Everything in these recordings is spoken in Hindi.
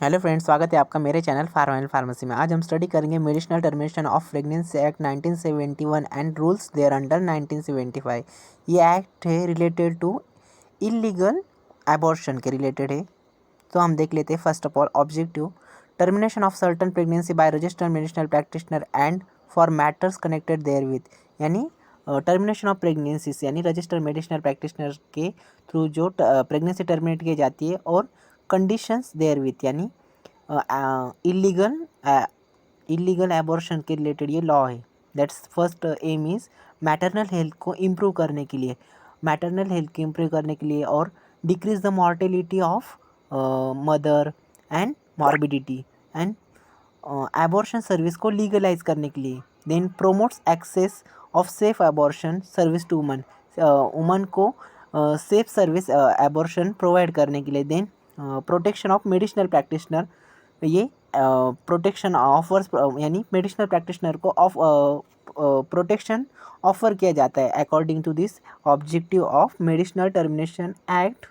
हेलो फ्रेंड्स, स्वागत है आपका मेरे चैनल फार्मा फार्मेसी में। आज हम स्टडी करेंगे medicinal termination of pregnancy act 1971 and rules thereunder 1975। ये एक्ट है रिलेटेड टू इलीगल एबॉर्शन के रिलेटेड है। तो हम देख लेते हैं। First of all, objective termination of certain pregnancy by registered medicinal practitioner and for matters connected therewith, यानी टर्मिनेशन ऑफ प्रेगनेंसी यानी रजिस्टर्ड मेडिसिनल प्रैक्टिशनर के थ्रू जो प्रेगनेंसी टर्मिनेट की जाती है, और कंडीशंस देयर विथ यानी इलीगल इलीगल एबॉर्शन के रिलेटेड ये लॉ है। That's first aim is maternal health को इम्प्रूव करने के लिए, मैटरनल हेल्थ को इम्प्रूव करने के लिए, और decrease the mortality of mother and morbidity, and abortion service को लीगलाइज करने के लिए। Then promotes access of safe abortion service to woman, woman को सेफ सर्विस एबॉर्शन प्रोवाइड करने के लिए। Then protection of medicinal practitioner, ये प्रोटेक्शन ऑफर्स यानी मेडिसिनल प्रैक्टिशनर को प्रोटेक्शन ऑफर किया जाता है according to this objective of medicinal termination act.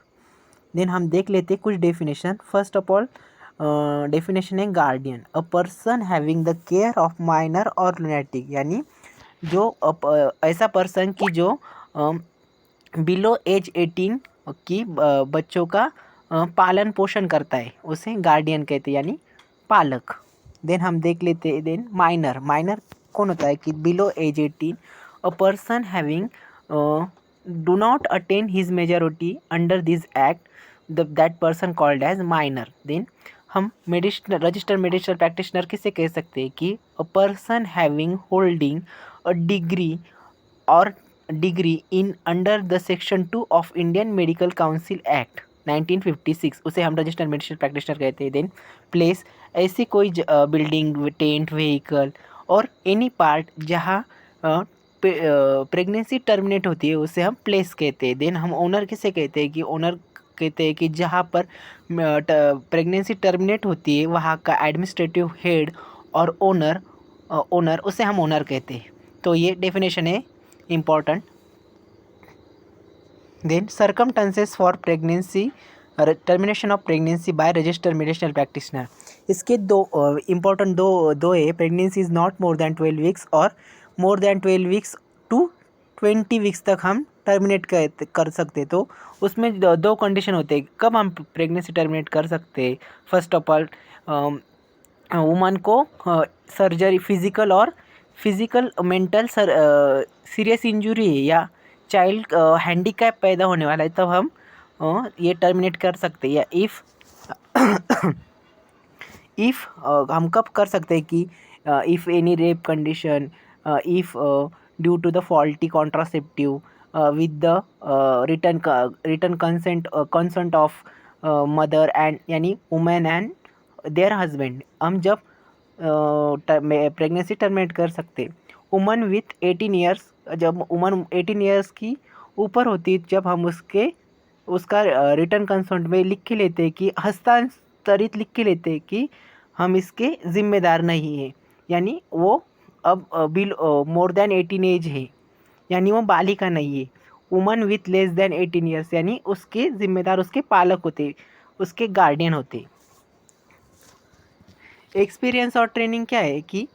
देन हम देख लेते हैं कुछ definition. First of all, definition है guardian, a person having the care of minor और लुनेटिक, यानी जो ऐसा पर्सन की जो बिलो एज 18 की बच्चों का पालन पोषण करता है, उसे गार्डियन कहते हैं, यानी पालक। देन हम देख लेते हैं, देन माइनर, माइनर कौन होता है कि below age 18, a person having do not attain his majority under this act, that person called as minor. Then हम मेडिसिनल रजिस्टर्ड मेडिसिनल प्रैक्टिशनर किसे कह सकते हैं कि a person having holding a degree और degree in under the section 2 of Indian medical council act 1956, उसे हम रजिस्टर्ड मेडिसिनल प्रैक्टिशनर कहते हैं। देन प्लेस, ऐसी कोई बिल्डिंग, टेंट, व्हीकल और एनी पार्ट जहाँ प्रेगनेंसी टर्मिनेट होती है, उसे हम प्लेस कहते हैं। देन हम ओनर किसे कहते हैं कि ओनर कहते हैं कि जहाँ पर प्रेगनेंसी टर्मिनेट होती है, वहाँ का एडमिनिस्ट्रेटिव हेड और ओनर, ओनर उसे हम ओनर कहते हैं। तो ये डेफिनेशन है important. Then circumstances for pregnancy, termination of pregnancy by registered medicinal practitioner, इसके दो इम्पॉर्टेंट दो है। Pregnancy is not more than 12 weeks और more than 12 weeks to 20 weeks तक हम टर्मिनेट कर सकते। तो उसमें दो कंडीशन होते हैं कब हम प्रेगनेंसी टर्मिनेट कर सकते हैं। फर्स्ट ऑफ ऑल, वुमन को surgery, physical mental serious injury है या चाइल्ड हैंडीकैप पैदा होने वाला है, तब हम ये टर्मिनेट कर सकते हैं। या इफ़ हम कब कर सकते हैं कि if any rape condition, if due to the faulty contraceptive with the written consent of mother and, यानी वुमेन एंड देयर हस्बैंड, हम जब प्रेगनेंसी टर्मिनेट कर सकते। वुमन विथ 18 ईयर्स, जब वुमन 18 ईयर्स की ऊपर होती है, जब हम उसका रिटर्न कंसेंट में लिख के लेते हैं कि हस्तांतरित लिख के लेते हैं कि हम इसके ज़िम्मेदार नहीं हैं, यानी वो अब बिल मोर देन 18 एज है, यानी वो बालिका नहीं है। Woman with less than 18 years, यानी उसके ज़िम्मेदार उसके पालक होते, उसके गार्डियन होते। एक्सपीरियंस और ट्रेनिंग क्या है कि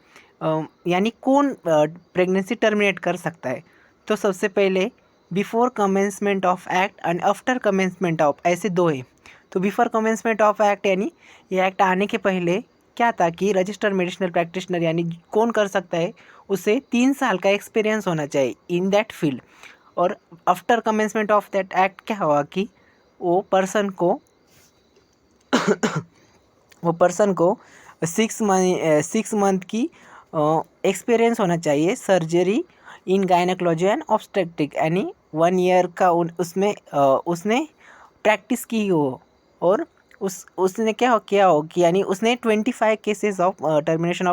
यानी कौन प्रेगनेंसी टर्मिनेट कर सकता है। तो सबसे पहले before commencement of act and after commencement of, ऐसे दो है। तो बिफोर कमेंसमेंट ऑफ एक्ट यानी ये एक्ट आने के पहले क्या था कि रजिस्टर्ड मेडिसिनल प्रैक्टिशनर यानी कौन कर सकता है, उसे 3 साल का एक्सपीरियंस होना चाहिए इन दैट फील्ड। और after commencement of that act क्या हुआ कि वो पर्सन को 6 मंथ की एक्सपीरियंस होना चाहिए surgery in gynaecology and obstetric, यानी 1 ईयर का उसने प्रैक्टिस की हो, और उसने क्या किया हो कि यानी उसने 25 cases of termination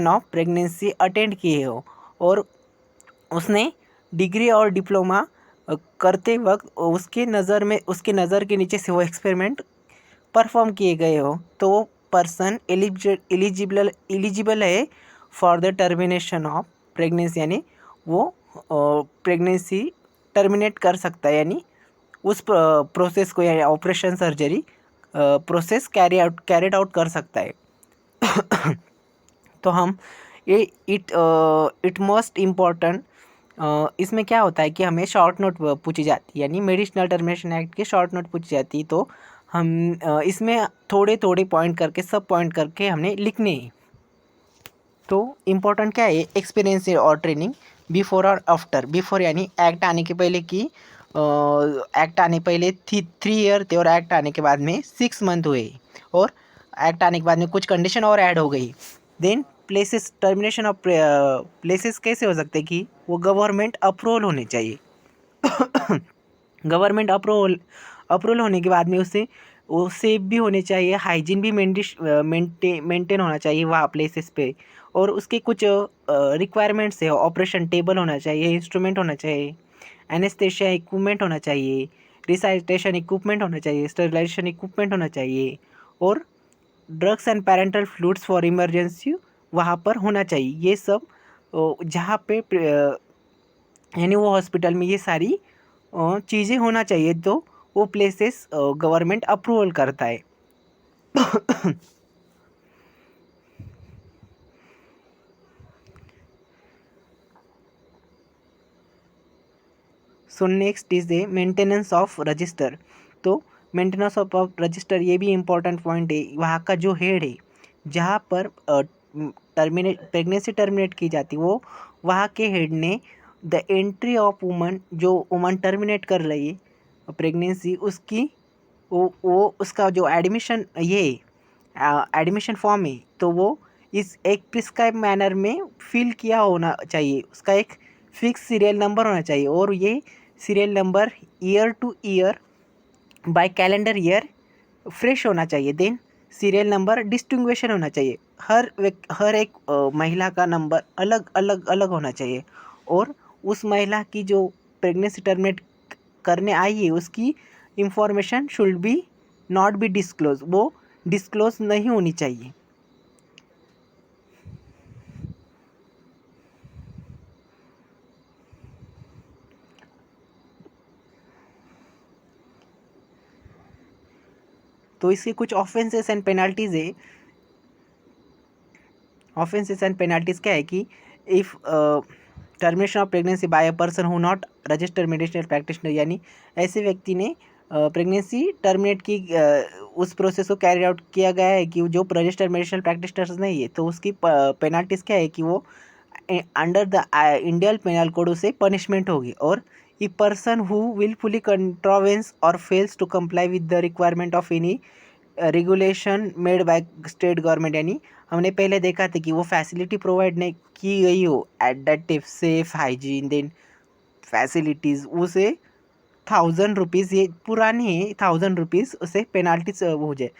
of pregnancy attend किए हो, और उसने डिग्री और डिप्लोमा करते वक्त उसके नज़र के नीचे से वो एक्सपेरिमेंट परफॉर्म किए गए हो, तो वो पर्सन एलिजिबल है for the termination of pregnancy, यानी वो प्रेगनेंसी टर्मिनेट कर सकता है, यानी उस प्रोसेस को, यानी operation surgery process carried out कर सकता है। तो हम ये इट मोस्ट इम्पॉर्टेंट, इसमें क्या होता है कि हमें शॉर्ट नोट पूछी जाती है, यानी मेडिसिनल टर्मिनेशन एक्ट की शॉर्ट नोट पूछी जाती है। तो हम इसमें थोड़े थोड़े पॉइंट करके, सब पॉइंट करके हमने लिखने हैं। तो इम्पोर्टेंट क्या है, एक्सपीरियंस और ट्रेनिंग बिफोर और आफ्टर। बिफोर यानी एक्ट आने के पहले की, एक्ट आने पहले 3 ईयर थे और एक्ट आने के बाद में 6 मंथ हुए, और एक्ट आने के बाद में कुछ कंडीशन और ऐड हो गई। Then places, termination of places कैसे हो सकते कि वो गवर्नमेंट अप्रूवल होने चाहिए। गवर्नमेंट अप्रूवल होने के बाद में उससे वो सेफ भी होने चाहिए, हाइजीन भी मेंटेन होना चाहिए वहाँ प्लेसेस पे। और उसके कुछ रिक्वायरमेंट्स है, ऑपरेशन टेबल होना चाहिए, इंस्ट्रूमेंट होना चाहिए, एनेस्थेशिया इक्विपमेंट होना चाहिए, रिसाइटेशन इक्विपमेंट होना चाहिए, स्टरलाइजेशन इक्विपमेंट होना चाहिए, और drugs and parental fluids for emergency वहाँ पर होना चाहिए। ये सब जहाँ पे यानी वो हॉस्पिटल में ये सारी चीज़ें होना चाहिए, तो वो प्लेसेस गवर्नमेंट अप्रूवल करता है। So next is a maintenance of register. तो मेंटेनेंस ऑफ रजिस्टर ये भी इम्पोर्टेंट पॉइंट है। वहाँ का जो हेड है, जहाँ पर प्रेगनेंसी टर्मिनेट की जाती है, वो वहाँ के हेड ने द एंट्री ऑफ वुमन, जो वुमन टर्मिनेट कर रही है प्रेगनेंसी, उसकी वो उसका जो एडमिशन, ये एडमिशन फॉर्म है, तो वो इस एक प्रिस्क्राइब मैनर में फिल किया होना चाहिए। उसका एक फिक्स सीरियल नंबर होना चाहिए, और ये serial number year to year by calendar year fresh होना चाहिए। देन सीरियल नंबर डिस्टिंग्विशन होना चाहिए। हर एक महिला का नंबर अलग अलग अलग होना चाहिए, और उस महिला की जो प्रेगनेंसी टर्मिनेट करने आई है उसकी information should be not be disclose, वो डिस्क्लोज नहीं होनी चाहिए। तो इसके कुछ ऑफेंसेस एंड पेनल्टीज है। ऑफेंसेस एंड पेनल्टीज क्या है कि if termination of pregnancy bye a person who not registered medicinal practitioner, यानी ऐसे व्यक्ति ने प्रेगनेंसी टर्मिनेट की, उस प्रोसेस को कैरी आउट किया गया है कि जो रजिस्टर्ड मेडिसिनल प्रैक्टिशनर्स नहीं है, तो उसकी पेनल्टीज क्या है कि वो under the Indian penal code उसे पनिशमेंट होगी। और a person who wilfully contravenes और fails to comply with the requirement of any regulation made by state government, यानी हमने पहले देखा था कि वो फैसिलिटी प्रोवाइड नहीं की गई हो at that tip, safe hygiene, then facilities, उसे 1000 रुपीज़, ये पुरानी है, 1000 रुपीज़ उसे पेनाल्टीज हो जाए,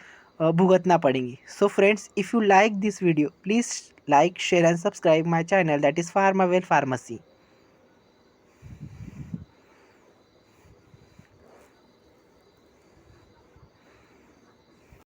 भुगतना पड़ेंगी। So friends, if you like this video, please like, share and subscribe my channel, that is Pharmawell Pharmacy.